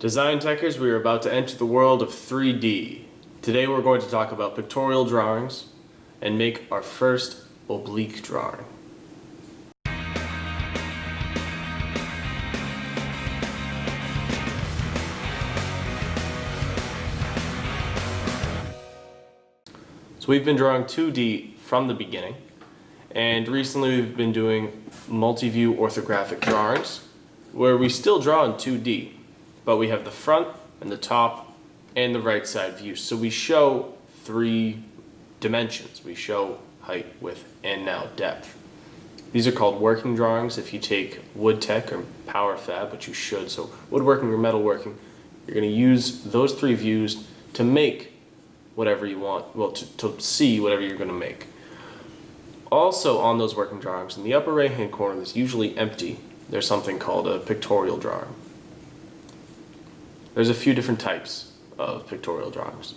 Design Techers, we are about to enter the world of 3D. Today we're going to talk about pictorial drawings and make our first oblique drawing. So we've been drawing 2D from the beginning, and recently we've been doing multi-view orthographic drawings where we still draw in 2D, but we have the front and the top and the right side view. So we show 3 dimensions. We show height, width, and now depth. These are called working drawings. If you take wood tech or power fab, which you should, so woodworking or metalworking, you're going to use those 3 views to make whatever you want, well, to see whatever you're going to make. Also on those working drawings, in the upper right hand corner that's usually empty, there's something called a pictorial drawing. There's a few different types of pictorial drawings.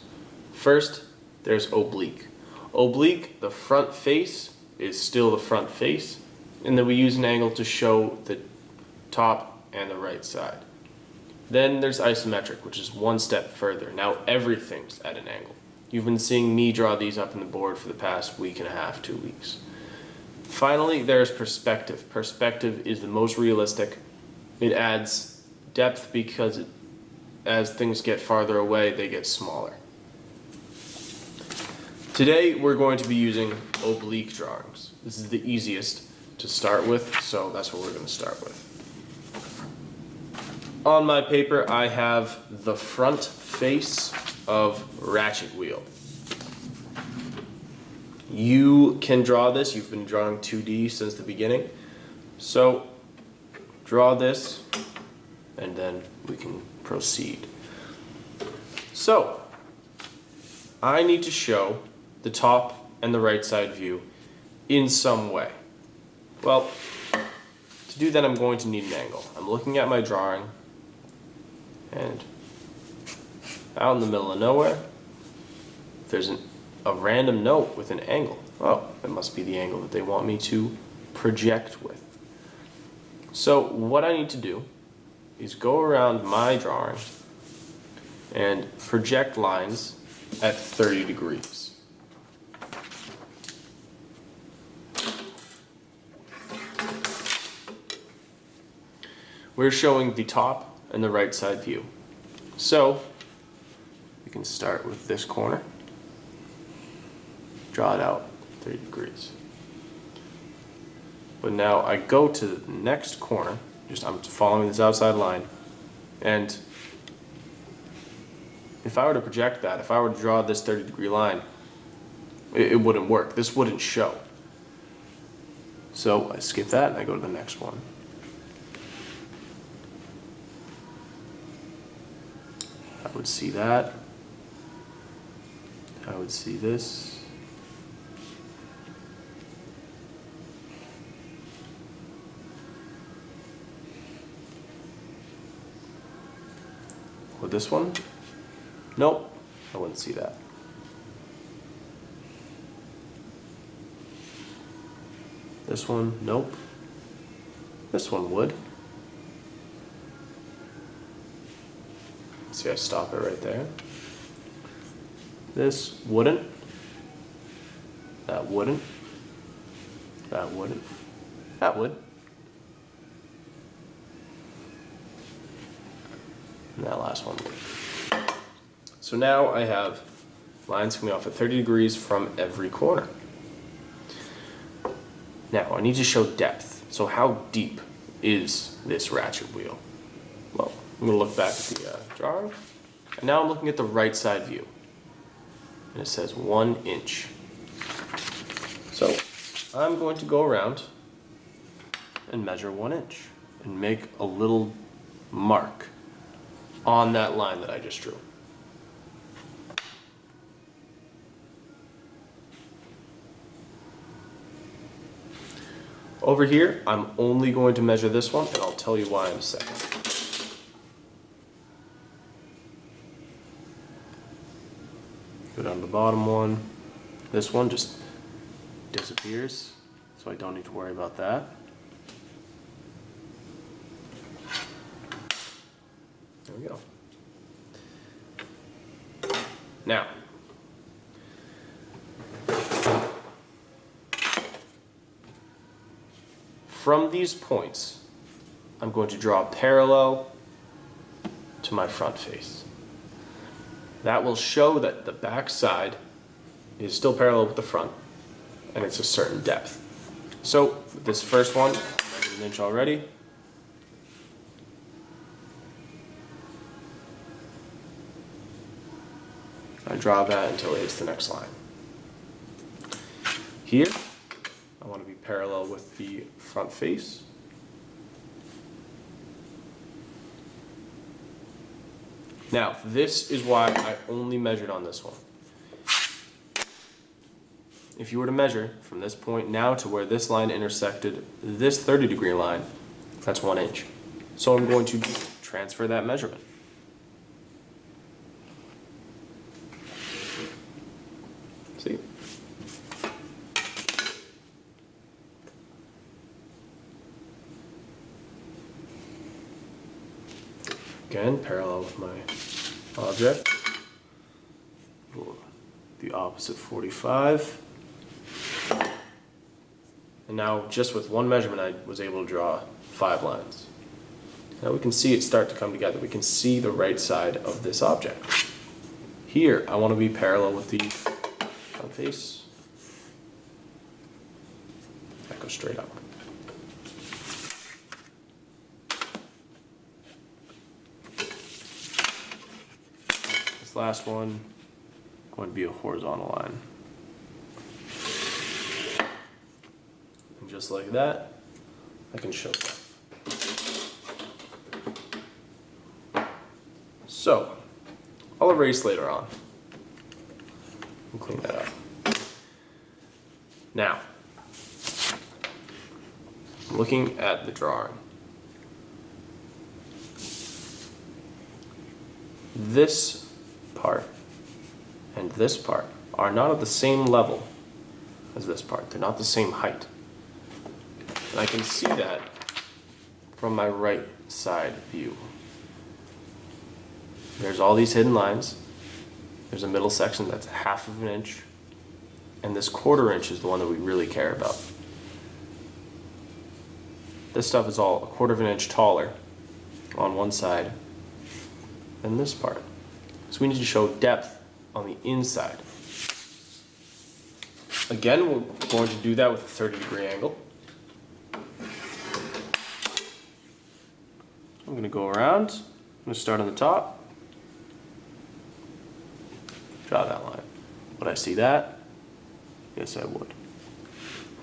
First, there's oblique. Oblique, the front face is still the front face, and then we use an angle to show the top and the right side. Then there's isometric, which is one step further. Now everything's at an angle. You've been seeing me draw these up on the board for the past week and a half, 2 weeks. Finally, there's perspective. Perspective is the most realistic. It adds depth because as things get farther away, they get smaller. Today, we're going to be using oblique drawings. This is the easiest to start with, so that's what we're going to start with. On my paper, I have the front face of Ratchet wheel. You can draw this. You've been drawing 2D since the beginning. So draw this and then we can proceed. So I need to show the top and the right side view in some way. Well, to do that I'm going to need an angle. I'm looking at my drawing and out in the middle of nowhere there's a random note with an angle. Oh, it must be the angle that they want me to project with. So what I need to do is go around my drawing and project lines at 30 degrees. We're showing the top and the right side view. So we can start with this corner. Draw it out 30 degrees. But now I go to the next corner, I'm following this outside line, and if I were to project that, if I were to draw this 30-degree line, it wouldn't work. This wouldn't show. So I skip that and I go to the next one. I would see that. I would see this. With this one? Nope, I wouldn't see that. This one? Nope. This one would. See, I stop it right there. This wouldn't. That wouldn't. That wouldn't. That would. And that last one would. So now I have lines coming off at 30 degrees from every corner. Now I need to show depth. So how deep is this ratchet wheel? Well, I'm going to look back at the drawing. And now I'm looking at the right side view. And it says 1 inch. So I'm going to go around and measure 1 inch and make a little mark on that line that I just drew. Over here, I'm only going to measure this one, and I'll tell you why in a second. Go down to the bottom one. This one just disappears, so I don't need to worry about that. There we go. Now, from these points, I'm going to draw a parallel to my front face. That will show that the back side is still parallel with the front, and it's a certain depth. So this first one, I measured 1 inch already. I draw that until it hits the next line. Here, I want to be parallel with the front face. Now, this is why I only measured on this one. If you were to measure from this point now to where this line intersected this 30-degree line, that's 1 inch. So I'm going to transfer that measurement. See? Again, parallel with my object. The opposite 45. And now, just with one measurement, I was able to draw 5 lines. Now we can see it start to come together. We can see the right side of this object. Here, I want to be parallel with the front face. That goes straight up. This last one is going to be a horizontal line. And just like that, I can show that. So, I'll erase later on. And clean that up. Now, looking at the drawing. This part and this part are not at the same level as this part. They're not the same height. And I can see that from my right side view. There's all these hidden lines. There's a middle section that's 1/2 inch. And this 1/4 inch is the one that we really care about. This stuff is all 1/4 inch taller on one side than this part. So we need to show depth on the inside. Again, we're going to do that with a 30-degree angle. I'm going to go around. I'm going to start on the top. Draw that line. Would I see that? Yes, I would.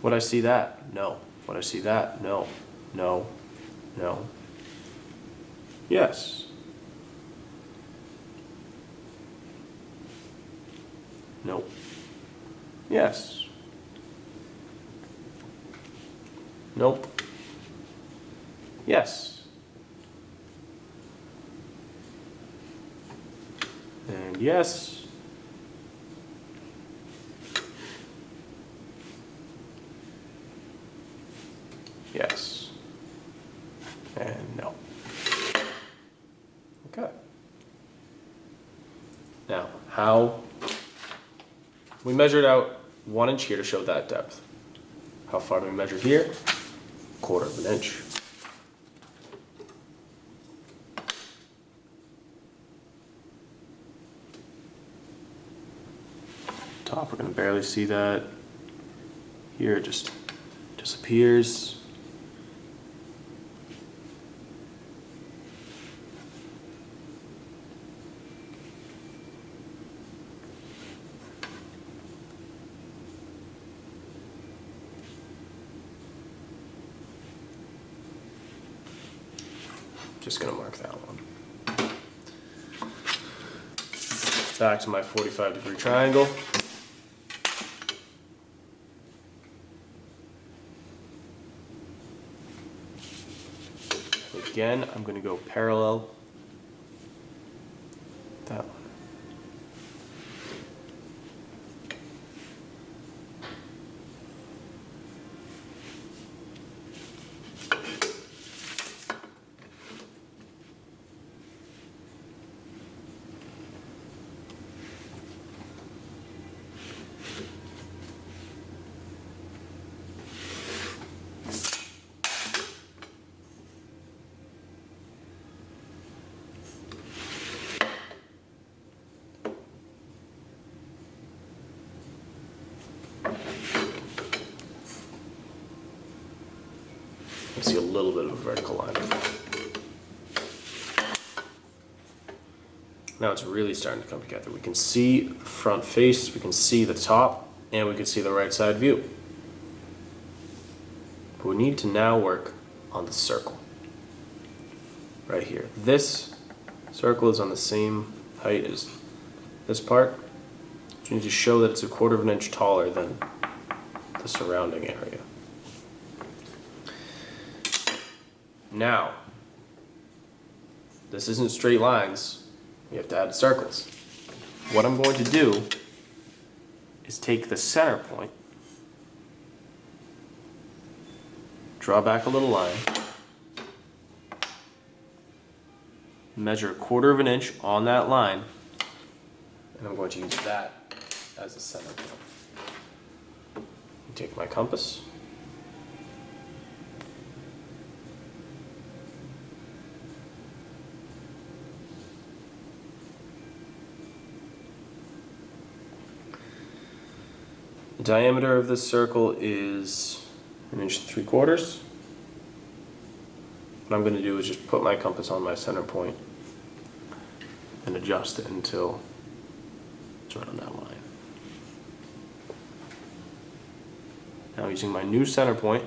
Would I see that? No. Would I see that? No. No. No. Yes. Nope. Yes. Nope. Yes. And yes. Yes. And no. Okay. Now, how we measured out 1 inch here to show that depth. How far do we measure here? 1/4 inch. Top, we're going to barely see that. Here it just disappears. Just gonna mark that one. Back to my 45-degree triangle. Again, I'm gonna go parallel that one. can see a little bit of a vertical line. Now it's really starting to come together. We can see the front face, we can see the top, and we can see the right side view. But we need to now work on the circle. Right here. This circle is on the same height as this part. You need to show that it's 1/4 of an inch taller than the surrounding area. Now, this isn't straight lines. We have to add circles. What I'm going to do is take the center point, draw back a little line, measure 1/4 of an inch on that line, and I'm going to use that as the center point. Take my compass, the diameter of this circle is 1.75 inches. What I'm going to do is just put my compass on my center point and adjust it until it's right on that line. Now using my new center point,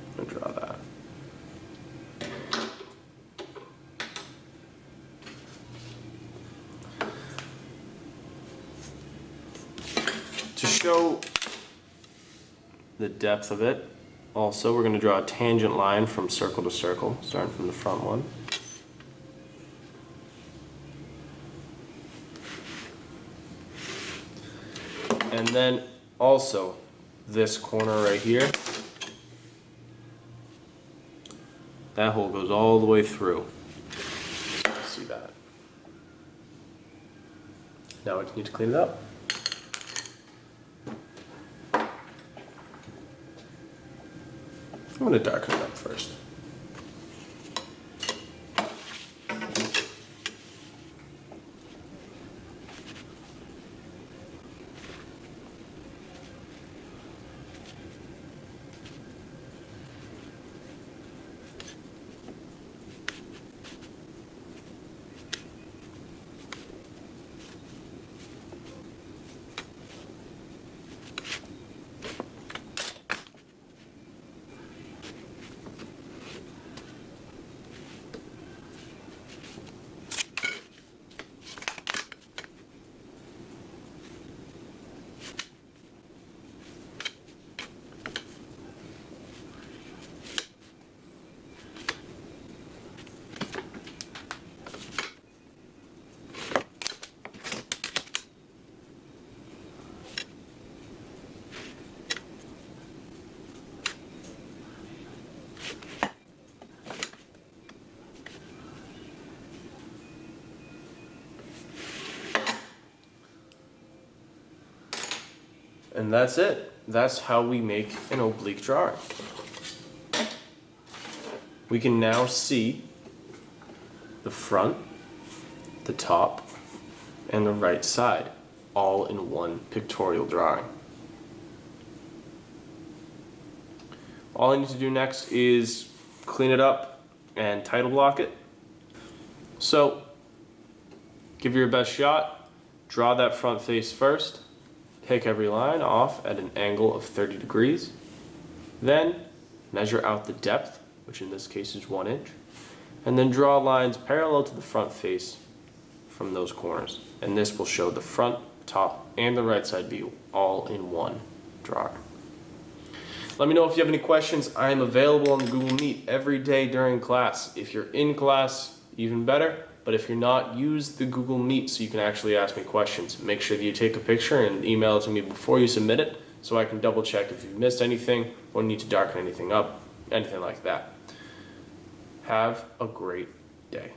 I'm going to draw that. To show the depth of it, also we're going to draw a tangent line from circle to circle, starting from the front one. And then also this corner right here, that hole goes all the way through. See that? Now we just need to clean it up. I'm going to darken it up first. And that's it. That's how we make an oblique drawing. We can now see the front, the top, and the right side all in one pictorial drawing. All I need to do next is clean it up and title block it. So, give your best shot, draw that front face first, take every line off at an angle of 30 degrees, then measure out the depth, which in this case is 1 inch, and then draw lines parallel to the front face from those corners. And this will show the front, top, and the right side view all in one drawing. Let me know if you have any questions. I am available on Google Meet every day during class. If you're in class, even better. But if you're not, use the Google Meet so you can actually ask me questions. Make sure that you take a picture and email it to me before you submit it so I can double check if you've missed anything or need to darken anything up, anything like that. Have a great day.